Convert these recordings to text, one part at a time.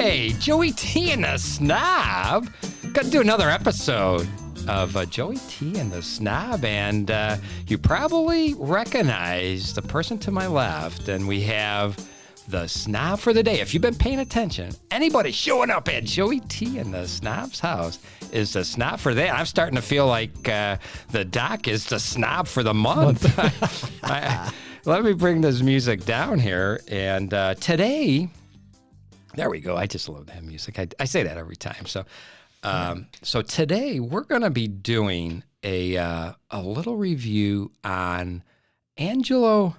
Hey, Joey T and the Snob. Got to do another episode of Joey T and the Snob, and you probably recognize the person to my left, and we have the Snob for the day. If you've been paying attention, anybody showing up at Joey T and the Snob's house is the Snob for the day. I'm starting to feel like the doc is the Snob for the month. Let me bring this music down here, and today... There we go. I just love that music. I say that every time. So, so today we're going to be doing a little review on Angelo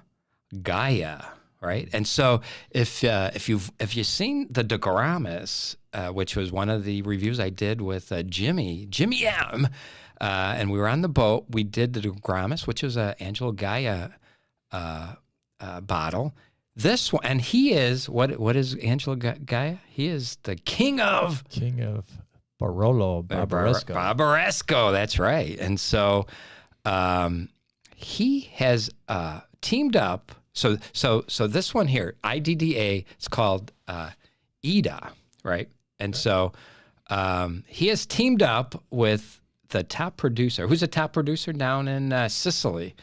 Gaja, right? And so if you've seen the De Gramis, which was one of the reviews I did with Jimmy M, and we were on the boat, we did the De Gramis, which was a Angelo Gaja bottle. This one, and he is, what is Angelo Gaja? He is the king of Barolo, Barbaresco. Barbaresco, that's right. And so he has teamed up. So this one here, IDDA, it's called Idda, right? And so he has teamed up with the top producer. Who's the top producer down in Sicily?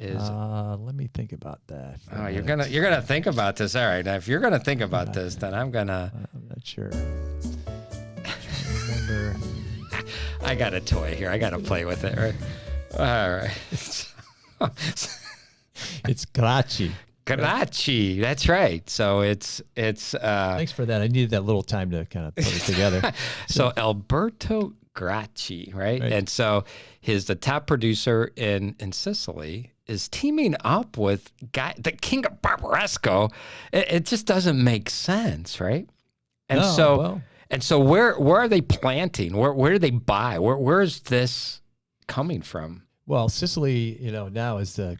Let me think about that. Oh, you're gonna think about this. All right. Now, if you're gonna think about this, then I'm not sure. Remember. I got a toy here. I got to play with it. Right. All right. It's Graci. Graci. That's right. So it's. Thanks for that. I needed that little time to kind of put it together. So Alberto Graci, right? And so the top producer in Sicily is teaming up with the king of Barbaresco. It just doesn't make sense, right? And so where are they planting? Where do they buy? Where is this coming from? Well, Sicily, now is the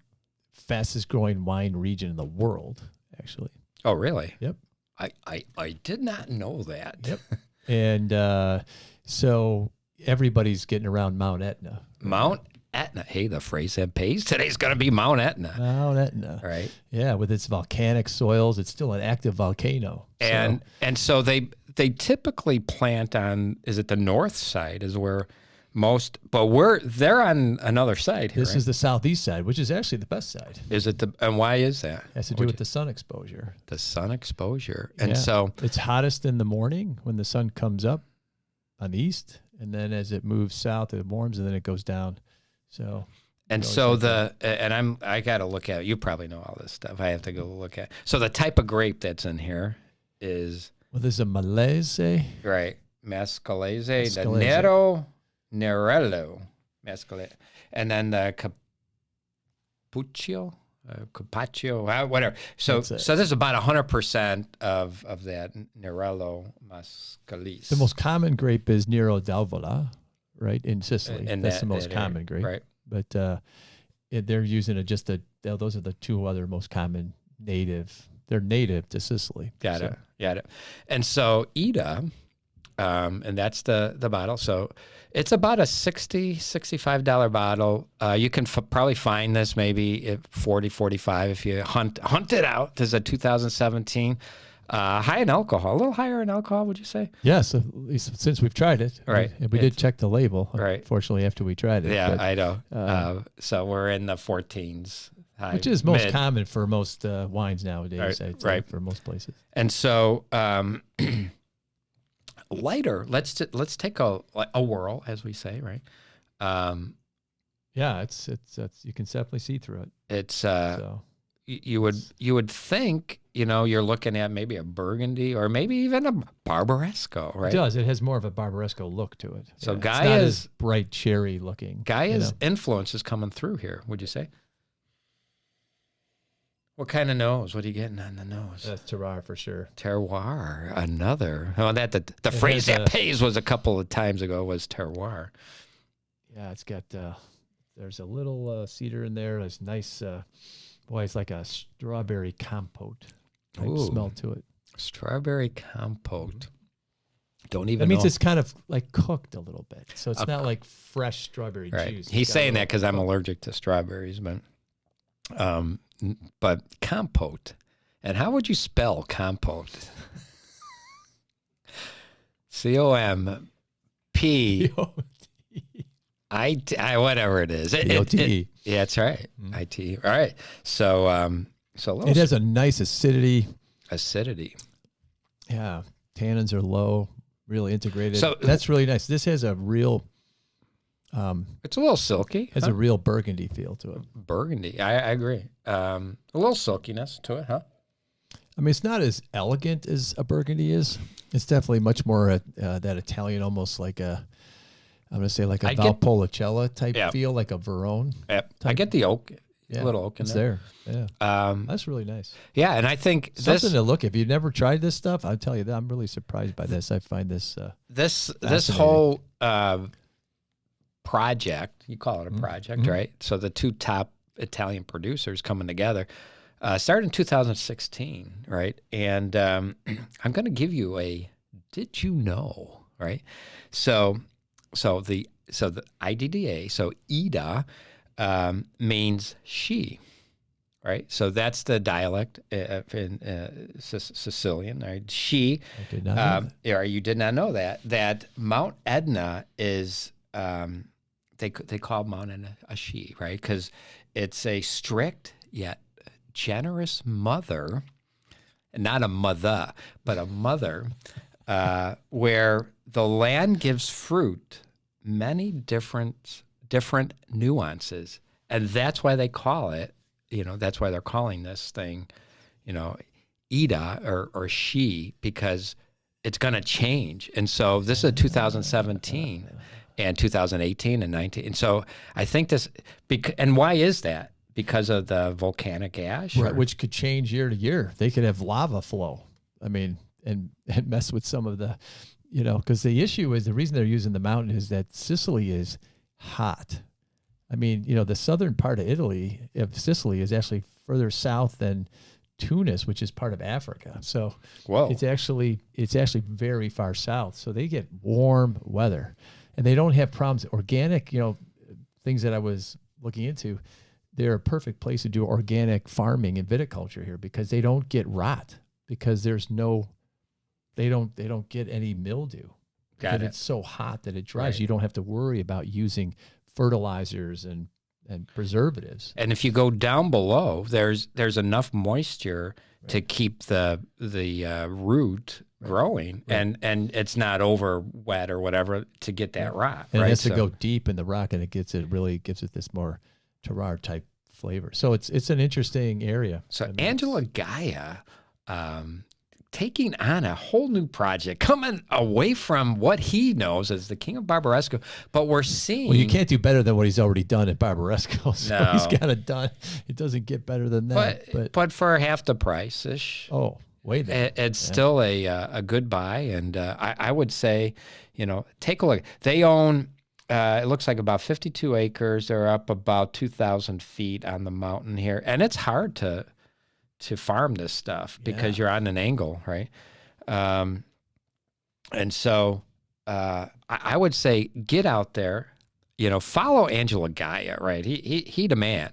fastest growing wine region in the world, actually. Oh, really? Yep. I did not know that. Yep. And so everybody's getting around Mt Etna. Mount Etna. Hey, the phrase that pays today's going to be Mt Etna. Mount Etna. Right. Yeah, with its volcanic soils, it's still an active volcano. And so they typically plant on, is it the north side is where most, but they're on another side here. This is the southeast side, which is actually the best side. Is it and why is that? It has to do with the sun exposure. The sun exposure. And so it's hottest in the morning when the sun comes up on the east, and then as it moves south, it warms, and then it goes down. So I got to look at it. You probably know all this stuff. I have to go look at. So the type of grape that's in here is there's a Malese, right? Mascalese, the Nero Nerello, Mascalese, and then the Cappuccio, whatever. So there's about 100% of that Nerello Mascalese. The most common grape is Nero d'Avola, right, in Sicily. And that's the most common grape. Right. But they're using those are the two other most common native. They're native to Sicily. Got it. And so Idda, and that's the bottle. So it's about a $65 bottle. You can probably find this maybe at $40, $45 if you hunt it out. This is a 2017. High in alcohol, a little higher in alcohol, would you say? Yes, at least since we've tried it. Right. We did check the label, right. Fortunately, after we tried it. Yeah, but, I know. So we're in the 14s. Which is most common for most wines nowadays, right. For most places. And so lighter, let's take a whirl, as we say, right? Yeah, it's you can definitely see through it. It's you would think, you're looking at maybe a Burgundy or maybe even a Barbaresco, right? It does. It has more of a Barbaresco look to it. So Gaja's it's not as bright cherry looking. Gaja's influence is coming through here, would you say? What kind of nose? What are you getting on the nose? That's terroir for sure. Terroir, another. Oh, the phrase that pays was a couple of times ago was terroir. Yeah, it's got there's a little cedar in there. It's nice. Boy, it's like a strawberry compote type smell to it. Strawberry compote. Don't even. That means know. it's kind of like cooked a little bit, so it's not like fresh strawberry juice. He's saying that because I'm allergic to strawberries, but compote. And how would you spell compote? COMP. Whatever it is. POTE. Yeah, that's right. IT. All right. So, it has a nice acidity. Acidity. Yeah. Tannins are low, really integrated. So that's really nice. This has a real. It's a little silky. Has a real burgundy feel to it. Burgundy. I agree. A little silkiness to it, huh? I mean, it's not as elegant as a burgundy is. It's definitely much more that Italian, almost like I'm going to say like a Valpolicella type feel, like a Verone. Yep. I get the oak, a little oak in there. Yeah. That's really nice. Yeah, and I think something to look. If you've never tried this stuff, I'll tell you that I'm really surprised by this. I find this this whole project, you call it a project, right? So the two top Italian producers coming together started in 2016, right? And I'm going to give you a did you know, right? So the IDDA, so Idda means she, right? So that's the dialect in Sicilian, right? She. I did not know that. You did not know that Mt Etna is they call Mount Etna a she, right? Because it's a strict yet generous mother, not a mother, but a mother, where the land gives fruit many different nuances, and that's why they call it. That's why they're calling this thing, Idda or she, because it's going to change. And so this is a 2017 and 2018 and 19. And so I think this, and why is that? Because of the volcanic ash? Right, which could change year to year. They could have lava flow. I mean, and mess with some of the, because the issue is the reason they're using the mountain is that Sicily is hot. I mean, the southern part of Sicily is actually further south than Tunis, which is part of Africa. So it's actually very far south. So they get warm weather, and they don't have problems. Organic, things that I was looking into, they're a perfect place to do organic farming and viticulture here because they don't get rot because they don't get any mildew. Got it. It's so hot that it dries. Right. You don't have to worry about using fertilizers and preservatives. And if you go down below, there's enough moisture to keep the root growing, and it's not over wet or whatever to get that rot. And it has to go deep in the rock, and it really gives it this more terroir type flavor. So it's an interesting area. So Angela Gaja taking on a whole new project, coming away from what he knows as the king of Barbaresco, but we're seeing... Well, you can't do better than what he's already done at Barbaresco, so no. He's got it done. It doesn't get better than that. But for half the price-ish... Oh, way there. It's still a good buy, and I would say, take a look. They own... it looks like about 52 acres. They're up about 2,000 feet on the mountain here, and it's hard to farm this stuff because you're on an angle, right? And so I would say get out there, follow Angela Gaja, right? He the man.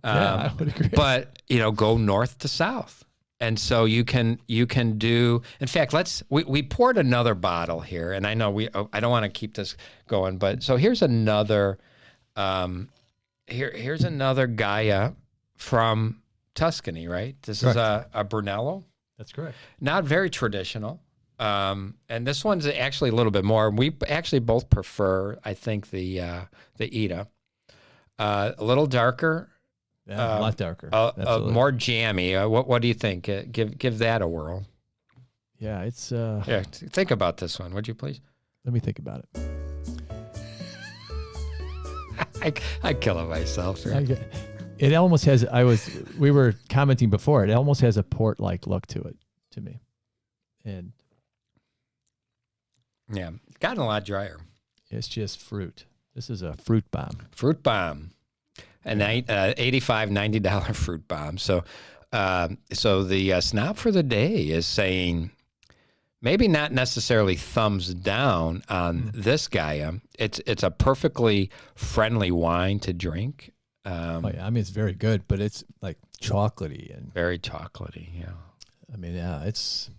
I would agree. But go north to south. And so you can do. In fact, we poured another bottle here, and I know I don't want to keep this going, but so here's another. Here's another Gaja from Tuscany, right? This is a Brunello. That's correct. Not very traditional, and this one's actually a little bit more. We actually both prefer, I think, the Idda, a little darker. Yeah, a lot darker. More jammy. What do you think? Give that a whirl. Yeah, it's. Yeah, think about this one, would you please? Let me think about it. I killing myself. It almost has. We were commenting before. It almost has a port-like look to it, to me. And yeah, gotten a lot drier. It's just fruit. This is a fruit bomb. Fruit bomb. An $85, $90 fruit bomb. So the snob for the day is saying maybe not necessarily thumbs down on this Gaja. It's a perfectly friendly wine to drink. I mean, it's very good, but it's like chocolatey and very chocolatey. Yeah. I mean, it's.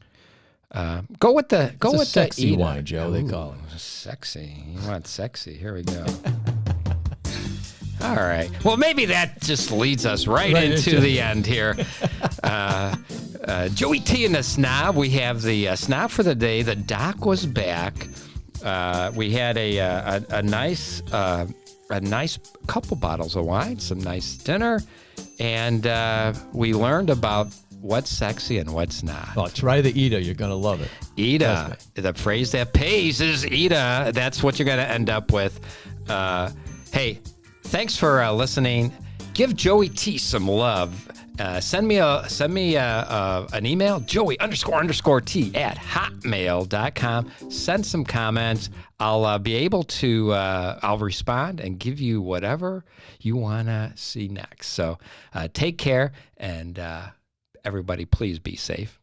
Go with the sexy Idda. wine, Joe. They call it Sexy. You want sexy? Here we go. All right. Well, maybe that just leads us right into the end here. Joey T and the Snob. We have the Snob for the day. The doc was back. We had a nice couple bottles of wine, some nice dinner, and we learned about what's sexy and what's not. Oh, try the Idda. You're going to love it. Idda. The phrase that pays is Idda. That's what you're going to end up with. Hey, thanks for listening. Give Joey T some love. Send me an email, joey__t@hotmail.com. Send some comments. I'll be able to, I'll respond and give you whatever you want to see next. So take care, and everybody please be safe.